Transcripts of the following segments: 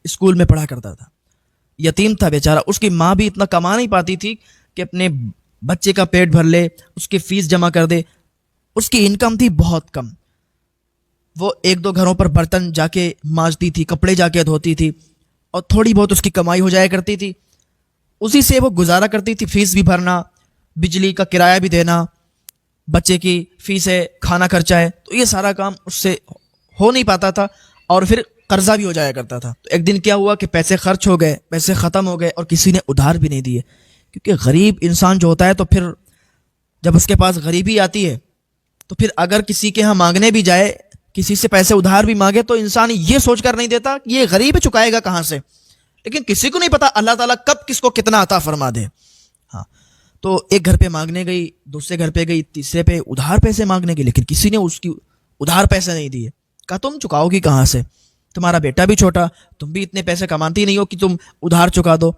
School میں پڑھا کرتا تھا، یتیم تھا بیچارہ. اس کی ماں بھی اتنا کما نہیں پاتی تھی کہ اپنے بچے کا پیٹ بھر لے، اس کی فیس جمع کر دے. اس کی انکم تھی بہت کم. وہ ایک دو گھروں پر برتن جا کے مانجتی تھی، کپڑے جا کے دھوتی تھی، اور تھوڑی بہت اس کی کمائی ہو جایا کرتی تھی. اسی سے وہ گزارا کرتی تھی. فیس بھی بھرنا، بجلی کا کرایہ بھی دینا، بچے کی فیس ہے، کھانا خرچہ ہے، تو یہ سارا کام اس سے ہو نہیں پاتا تھا، اور پھر قرضہ بھی ہو جایا کرتا تھا. تو ایک دن کیا ہوا کہ پیسے خرچ ہو گئے، پیسے ختم ہو گئے، اور کسی نے ادھار بھی نہیں دیے. کیونکہ غریب انسان جو ہوتا ہے، تو پھر جب اس کے پاس غریبی آتی ہے تو پھر اگر کسی کے ہاں مانگنے بھی جائے، کسی سے پیسے ادھار بھی مانگے، تو انسان یہ سوچ کر نہیں دیتا کہ یہ غریب چکائے گا کہاں سے. لیکن کسی کو نہیں پتا اللہ تعالیٰ کب کس کو کتنا عطا فرما دے. ہاں، تو ایک گھر پہ مانگنے گئی، دوسرے گھر پہ گئی، تیسرے پہ ادھار پیسے مانگنے گئی، لیکن کسی نے اس کی ادھار پیسے نہیں دیے. کہا تم چکاؤ گی کہاں سے، تمہارا بیٹا بھی چھوٹا، تم بھی اتنے پیسے کماتی نہیں ہو کہ تم ادھار چکا دو.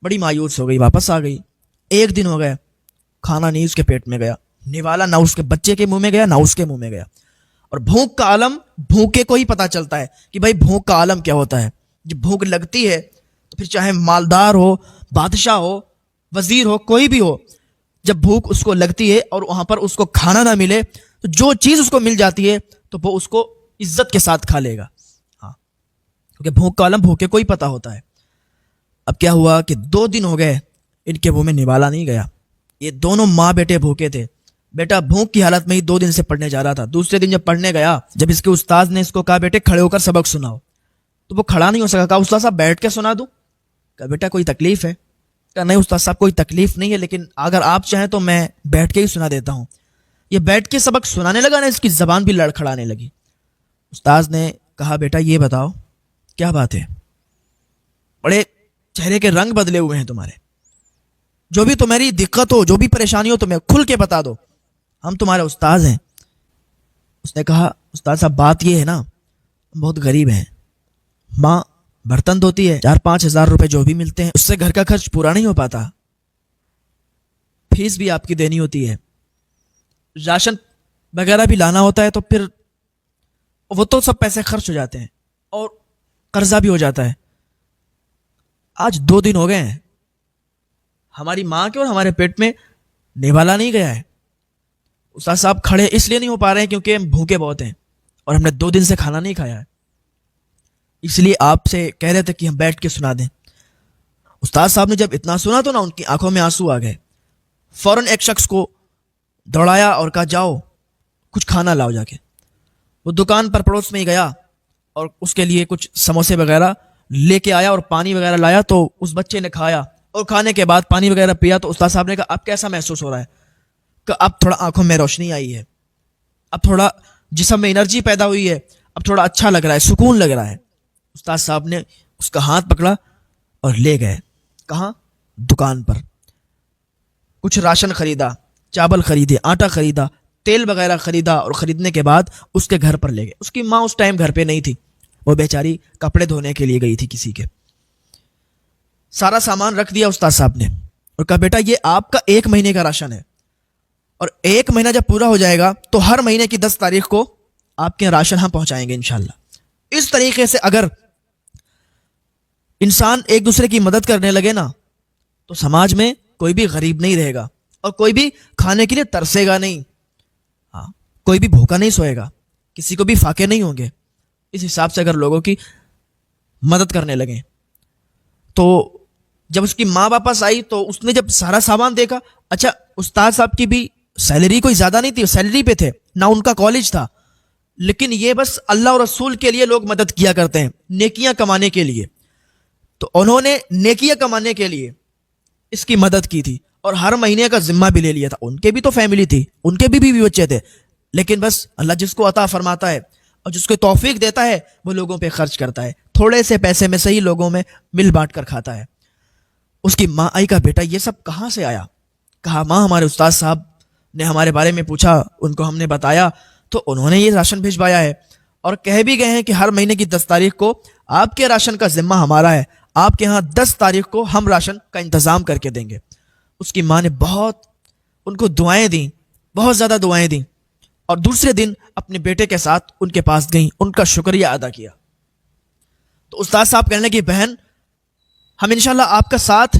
بڑی مایوس ہو گئی، واپس آ گئی. ایک دن ہو گیا، کھانا نہیں اس کے پیٹ میں گیا، نوالا نہ اس کے بچے کے منہ میں گیا، نہ اس کے منہ میں گیا. اور بھوک کا عالم بھوکے کو ہی پتا چلتا ہے کہ بھائی بھوک کا عالم کیا ہوتا ہے. جب بھوک لگتی ہے تو پھر چاہے مالدار ہو، بادشاہ ہو، وزیر ہو، کوئی بھی ہو، جب بھوک اس کو لگتی ہے اور وہاں پر اس کو کھانا نہ ملے تو جو چیز اس کو مل جاتی ہے تو وہ اس کو عزت کے ساتھ کھا لے گا. ہاں، کیونکہ بھوک کا عالم بھوکے کو ہی پتا ہوتا ہے. اب کیا ہوا کہ 2 دن ہو گئے، ان کے منہ میں نوالا نہیں گیا. یہ دونوں ماں بیٹے بھوکے تھے. بیٹا بھوک کی حالت میں ہی 2 دن سے پڑھنے جا رہا تھا. دوسرے دن جب پڑھنے گیا، جب اس کے استاد نے اس کو کہا بیٹے کھڑے ہو کر سبق سناؤ، تو وہ کھڑا نہیں ہو سکا. کہا استاد صاحب بیٹھ کے سنا دوں؟ کہا بیٹا کوئی تکلیف ہے؟ کہا نہیں استاد صاحب کوئی تکلیف نہیں ہے، لیکن اگر آپ چاہیں تو میں بیٹھ کے ہی سنا دیتا ہوں. یہ بیٹھ کے سبق سنانے لگا نا، اس کی زبان بھی لڑکھڑانے لگی. استاد نے کہا بیٹا یہ بتاؤ کیا بات ہے، بڑے چہرے کے رنگ بدلے ہوئے ہیں تمہارے، جو بھی تمہاری دقت ہو، جو بھی پریشانی ہو تمہیں کھل کے بتا دو، ہم تمہارے استاد ہیں. اس نے کہا استاد صاحب بات یہ ہے نا، ہم بہت غریب ہیں، ماں برتن دھوتی ہے، 4-5 ہزار روپے جو بھی ملتے ہیں اس سے گھر کا خرچ پورا نہیں ہو پاتا، فیس بھی آپ کی دینی ہوتی ہے، راشن وغیرہ بھی لانا ہوتا ہے، تو پھر وہ تو سب پیسے خرچ ہو جاتے ہیں اور قرضہ بھی ہو جاتا ہے. آج 2 دن ہو گئے ہیں، ہماری ماں کے اور ہمارے پیٹ میں نوالا نہیں گیا ہے. استاد صاحب کھڑے اس لیے نہیں ہو پا رہے ہیں کیونکہ ہم بھوکے بہت ہیں اور ہم نے 2 دن سے کھانا نہیں کھایا ہے، اس لیے آپ سے کہہ رہے تھے کہ ہم بیٹھ کے سنا دیں. استاد صاحب نے جب اتنا سنا تو نا ان کی آنکھوں میں آنسو آ گئے. فوراً ایک شخص کو دوڑایا اور کہا جاؤ کچھ کھانا لاؤ جا کے. وہ دکان پر پڑوس میں ہی گیا اور اس کے لیے کچھ سموسے وغیرہ لے کے آیا اور پانی وغیرہ لایا. تو اس بچے نے کھایا اور کھانے کے بعد پانی وغیرہ پیا. تو استاد صاحب نے کہا اب کیسا محسوس ہو رہا ہے؟ کہ اب تھوڑا آنکھوں میں روشنی آئی ہے، اب تھوڑا جسم میں انرجی پیدا ہوئی ہے، اب تھوڑا اچھا لگ رہا ہے، سکون لگ رہا ہے. استاد صاحب نے اس کا ہاتھ پکڑا اور لے گئے. کہاں؟ دکان پر. کچھ راشن خریدا، چاول خریدے، آٹا خریدا، تیل وغیرہ خریدا، اور خریدنے کے بعد اس کے گھر پر لے گئے. اس کی ماں اس ٹائم گھر پہ نہیں تھی، وہ بیچاری کپڑے دھونے کے لیے گئی تھی کسی کے. سارا سامان رکھ دیا استاد صاحب نے اور کہا بیٹا یہ آپ کا 1 مہینے کا راشن ہے، اور 1 مہینہ جب پورا ہو جائے گا تو ہر مہینے کی 10 تاریخ کو آپ کے راشن ہم پہنچائیں گے انشاءاللہ. اس طریقے سے اگر انسان ایک دوسرے کی مدد کرنے لگے نا تو سماج میں کوئی بھی غریب نہیں رہے گا اور کوئی بھی کھانے کے لیے ترسے گا نہیں. ہاں، کوئی بھی بھوکا نہیں سوئے گا، کسی کو بھی فاقے نہیں ہوں گے. اس حساب سے اگر لوگوں کی مدد کرنے لگیں. تو جب اس کی ماں واپس آئی تو اس نے جب سارا سامان دیکھا، اچھا استاد صاحب کی بھی سیلری کوئی زیادہ نہیں تھی، سیلری پہ تھے، نہ ان کا کالج تھا، لیکن یہ بس اللہ اور رسول کے لیے لوگ مدد کیا کرتے ہیں، نیکیاں کمانے کے لیے. تو انہوں نے نیکیاں کمانے کے لیے اس کی مدد کی تھی اور ہر مہینے کا ذمہ بھی لے لیا تھا. ان کے بھی تو فیملی تھی، ان کے بھی بیوی بچے تھے، لیکن بس اللہ جس کو عطا فرماتا ہے اور جس کو توفیق دیتا ہے وہ لوگوں پہ خرچ کرتا ہے، تھوڑے سے پیسے میں صحیح لوگوں میں مل بانٹ کر کھاتا ہے. اس کی ماں آئی، کہا بیٹا یہ سب کہاں سے آیا؟ کہا ماں ہمارے استاد صاحب نے ہمارے بارے میں پوچھا، ان کو ہم نے بتایا تو انہوں نے یہ راشن بھیجوایا ہے، اور کہہ بھی گئے ہیں کہ ہر مہینے کی 10 تاریخ کو آپ کے راشن کا ذمہ ہمارا ہے، آپ کے ہاں 10 تاریخ کو ہم راشن کا انتظام کر کے دیں گے. اس کی ماں نے بہت ان کو دعائیں دیں، بہت زیادہ دعائیں دیں، اور دوسرے دن اپنے بیٹے کے ساتھ ان کے پاس گئیں، ان کا شکریہ ادا کیا. تو استاد صاحب کہنے لگے بہن ہم انشاءاللہ آپ کا ساتھ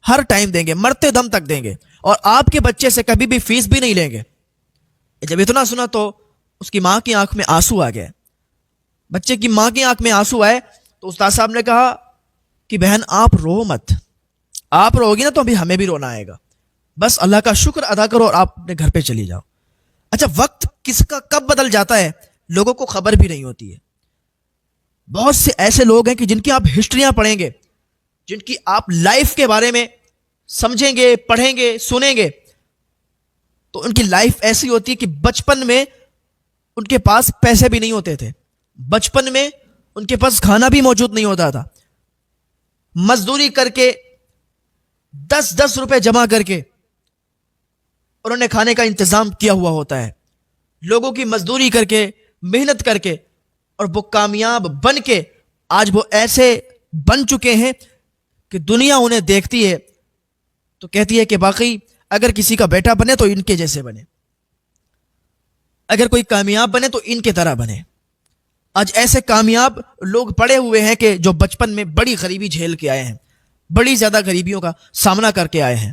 ہر ٹائم دیں گے، مرتے دم تک دیں گے، اور آپ کے بچے سے کبھی بھی فیس بھی نہیں لیں گے۔ جب اتنا سنا تو اس کی ماں کی آنکھ میں آنسو آ گئے، بچے کی ماں کی آنکھ میں آنسو آئے تو استاد صاحب نے کہا کہ بہن آپ رو مت، آپ رو گی نا تو ابھی ہمیں بھی رونا آئے گا، بس اللہ کا شکر ادا کرو اور آپ اپنے گھر پہ چلی جاؤ۔ اچھا، وقت کس کا کب بدل جاتا ہے لوگوں کو خبر بھی نہیں ہوتی ہے۔ بہت سے ایسے لوگ ہیں کہ جن کی آپ ہسٹریاں پڑھیں گے، جن کی آپ لائف کے بارے میں سمجھیں گے، پڑھیں گے، سنیں گے، تو ان کی لائف ایسی ہوتی ہے کہ بچپن میں ان کے پاس پیسے بھی نہیں ہوتے تھے، بچپن میں ان کے پاس کھانا بھی موجود نہیں ہوتا تھا، مزدوری کر کے 10 روپے جمع کر کے انہوں نے کھانے کا انتظام کیا ہوا ہوتا ہے، لوگوں کی مزدوری کر کے، محنت کر کے، اور وہ کامیاب بن کے آج وہ ایسے بن چکے ہیں کہ دنیا انہیں دیکھتی ہے تو کہتی ہے کہ واقعی اگر کسی کا بیٹا بنے تو ان کے جیسے بنے، اگر کوئی کامیاب بنے تو ان کے طرح بنے۔ آج ایسے کامیاب لوگ پڑے ہوئے ہیں کہ جو بچپن میں بڑی غریبی جھیل کے آئے ہیں، بڑی زیادہ غریبیوں کا سامنا کر کے آئے ہیں۔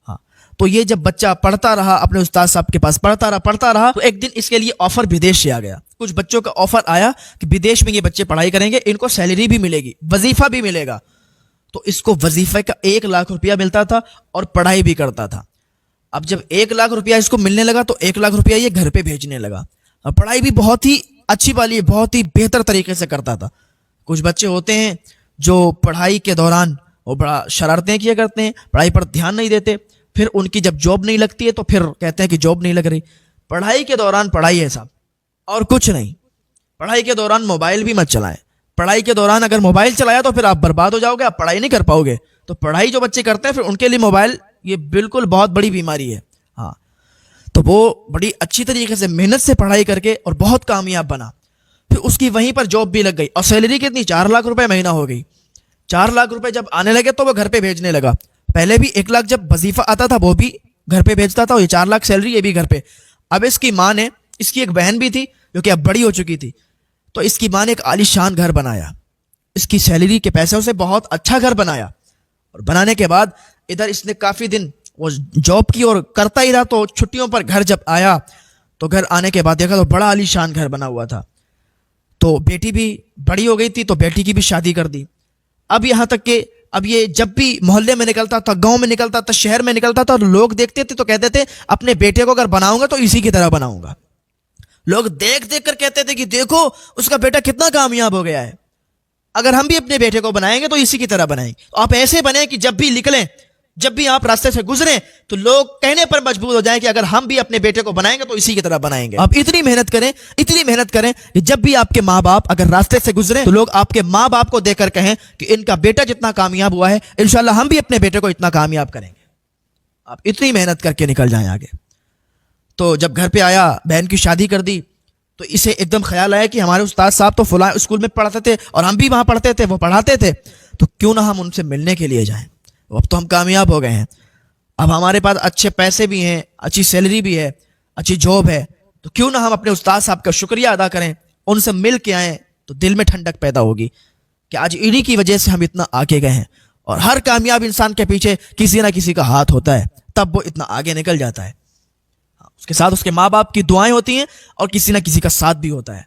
ہاں، تو یہ جب بچہ پڑھتا رہا اپنے استاد صاحب کے پاس، پڑھتا رہا تو ایک دن اس کے لیے آفر بدیش سے آ گیا، کچھ بچوں کا آفر آیا کہ بدیش میں یہ بچے پڑھائی کریں گے، ان کو سیلری بھی ملے گی، وظیفہ بھی ملے گا۔ تو اس کو وظیفے کا 1 لاکھ روپیہ ملتا تھا اور پڑھائی بھی کرتا تھا۔ اب جب 1 لاکھ روپیہ اس کو ملنے لگا تو 1 لاکھ روپیہ یہ گھر پہ بھیجنے لگا، اور پڑھائی بھی بہت ہی اچھی والی، بہت ہی بہتر طریقے سے کرتا تھا۔ کچھ بچے ہوتے ہیں جو پڑھائی کے دوران وہ بڑا شرارتیں کیا کرتے ہیں، پڑھائی پر دھیان نہیں دیتے، پھر ان کی جب جاب نہیں لگتی ہے تو پھر کہتے ہیں کہ جاب نہیں لگ رہی۔ پڑھائی کے دوران پڑھائی ہے صاحب، اور کچھ نہیں۔ پڑھائی کے دوران موبائل بھی مت چلائیں، پڑھائی کے دوران اگر موبائل چلایا تو پھر آپ برباد ہو جاؤ گے، آپ پڑھائی نہیں کر پاؤ گے۔ تو پڑھائی جو بچے کرتے ہیں پھر ان کے لیے موبائل یہ بالکل بہت بڑی بیماری ہے۔ ہاں، تو وہ بڑی اچھی طریقے سے محنت سے پڑھائی کر کے اور بہت کامیاب بنا، پھر اس کی وہیں پر جاب بھی لگ گئی، اور سیلری کتنی، 4 لاکھ روپے مہینہ ہو گئی۔ 4 لاکھ روپے جب آنے لگے تو وہ گھر پہ بھیجنے لگا۔ پہلے بھی 1 لاکھ جب وظیفہ آتا تھا وہ بھی گھر پہ بھیجتا تھا، اور یہ 4 لاکھ سیلری یہ بھی گھر پہ۔ اب اس کی ماں نے، اس کی ایک بہن بھی تھی جو کہ اب بڑی ہو چکی تھی، تو اس کی ماں نے ایک عالی شان گھر بنایا، اس کی سیلری کے پیسوں سے بہت اچھا گھر بنایا، اور بنانے کے بعد ادھر اس نے کافی دن وہ جاب کی اور کرتا ہی رہا، تو چھٹیوں پر گھر جب آیا تو گھر آنے کے بعد دیکھا تو بڑا عالی شان گھر بنا ہوا تھا۔ تو بیٹی بھی بڑی ہو گئی تھی تو بیٹی کی بھی شادی کر دی۔ اب یہاں تک کہ اب یہ جب بھی محلے میں نکلتا تھا، گاؤں میں نکلتا تھا، شہر میں نکلتا تھا، لوگ دیکھتے تھے تو کہتے تھے اپنے بیٹے کو اگر بناؤں گا تو اسی کی طرح بناؤں گا۔ لوگ دیکھ دیکھ کر کہتے تھے کہ دیکھو اس کا بیٹا کتنا کامیاب ہو گیا ہے، اگر ہم بھی اپنے بیٹے کو بنائیں گے تو اسی کی طرح بنائیں گے۔ تو آپ ایسے بنیں کہ جب بھی نکلیں، جب بھی آپ راستے سے گزریں تو لوگ کہنے پر مجبور ہو جائیں کہ اگر ہم بھی اپنے بیٹے کو بنائیں گے تو اسی کی طرح بنائیں گے۔ آپ اتنی محنت کریں کہ جب بھی آپ کے ماں باپ اگر راستے سے گزریں تو لوگ آپ کے ماں باپ کو دیکھ کر کہیں کہ ان کا بیٹا جتنا کامیاب ہوا ہے انشاءاللہ ہم بھی اپنے بیٹے کو اتنا کامیاب کریں گے۔ آپ اتنی محنت کر کے نکل جائیں آگے۔ تو جب گھر پہ آیا، بہن کی شادی کر دی، تو اسے ایک دم خیال آیا کہ ہمارے استاد صاحب تو فلاں اسکول میں پڑھاتے تھے اور ہم بھی وہاں پڑھتے تھے، وہ پڑھاتے تھے، تو کیوں نہ ہم ان سے ملنے کے لیے جائیں۔ اب تو ہم کامیاب ہو گئے ہیں، اب ہمارے پاس اچھے پیسے بھی ہیں، اچھی سیلری بھی ہے، اچھی جاب ہے، تو کیوں نہ ہم اپنے استاد صاحب کا شکریہ ادا کریں، ان سے مل کے آئیں، تو دل میں ٹھنڈک پیدا ہوگی کہ آج انہی کی وجہ سے ہم اتنا آگے گئے ہیں۔ اور ہر کامیاب انسان کے پیچھے کسی نہ کسی کا ہاتھ ہوتا ہے، تب وہ اتنا آگے نکل جاتا ہے۔ اس کے ساتھ اس کے ماں باپ کی دعائیں ہوتی ہیں اور کسی نہ کسی کا ساتھ بھی ہوتا ہے۔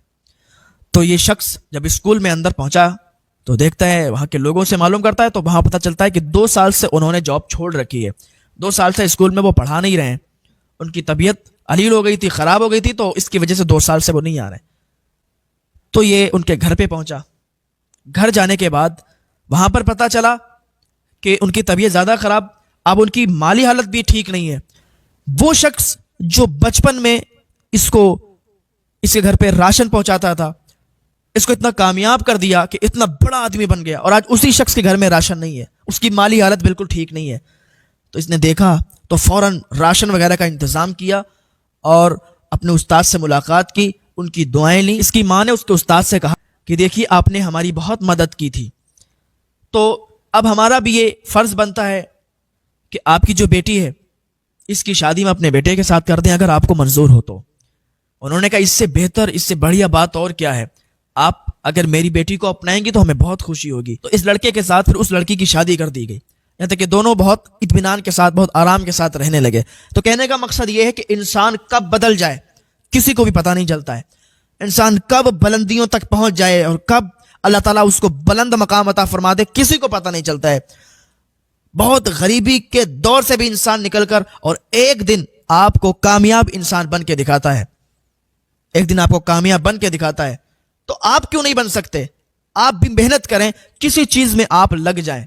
تو یہ شخص جب اسکول میں اندر پہنچا تو دیکھتا ہے، وہاں کے لوگوں سے معلوم کرتا ہے، تو وہاں پتہ چلتا ہے کہ 2 سال سے انہوں نے جاب چھوڑ رکھی ہے، 2 سال سے اسکول میں وہ پڑھا نہیں رہے ہیں، ان کی طبیعت علیل ہو گئی تھی، خراب ہو گئی تھی، تو اس کی وجہ سے 2 سال سے وہ نہیں آ رہے۔ تو یہ ان کے گھر پہ پہنچا، گھر جانے کے بعد وہاں پر پتہ چلا کہ ان کی طبیعت زیادہ خراب، اب ان کی مالی حالت بھی ٹھیک نہیں ہے۔ وہ شخص جو بچپن میں اس کے گھر پہ راشن پہنچاتا تھا، اس کو اتنا کامیاب کر دیا کہ اتنا بڑا آدمی بن گیا، اور آج اسی شخص کے گھر میں راشن نہیں ہے، اس کی مالی حالت بالکل ٹھیک نہیں ہے۔ تو اس نے دیکھا تو فوراً راشن وغیرہ کا انتظام کیا اور اپنے استاد سے ملاقات کی، ان کی دعائیں لیں۔ اس کی ماں نے اس کے استاد سے کہا کہ دیکھیے آپ نے ہماری بہت مدد کی تھی، تو اب ہمارا بھی یہ فرض بنتا ہے کہ آپ کی جو بیٹی ہے اس کی شادی میں اپنے بیٹے کے ساتھ کر دیں، اگر آپ کو منظور ہو تو۔ انہوں نے کہا اس سے بہتر، اس سے بڑھیا بات اور کیا ہے، آپ اگر میری بیٹی کو اپنائیں گی تو ہمیں بہت خوشی ہوگی. تو اس لڑکے کے ساتھ پھر اس لڑکی کی شادی کر دی گئی، یہاں تک کہ دونوں بہت اطمینان کے ساتھ، بہت آرام کے ساتھ رہنے لگے. تو کہنے کا مقصد یہ ہے کہ انسان کب بدل جائے کسی کو بھی پتہ نہیں چلتا ہے. انسان کب بلندیوں تک پہنچ جائے اور کب اللہ تعالیٰ اس کو بلند مقام عطا فرما دے کسی کو پتہ نہیں چلتا ہے. بہت غریبی کے دور سے بھی انسان نکل کر اور ایک دن آپ کو کامیاب انسان بن کے دکھاتا ہے. ایک دن آپ کو کامیاب بن کے دکھاتا ہے. تو آپ کیوں نہیں بن سکتے؟ آپ بھی محنت کریں، کسی چیز میں آپ لگ جائیں.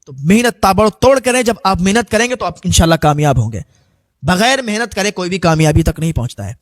تو محنت تابڑ توڑ کریں. جب آپ محنت کریں گے تو آپ انشاءاللہ کامیاب ہوں گے. بغیر محنت کرے کوئی بھی کامیابی تک نہیں پہنچتا ہے.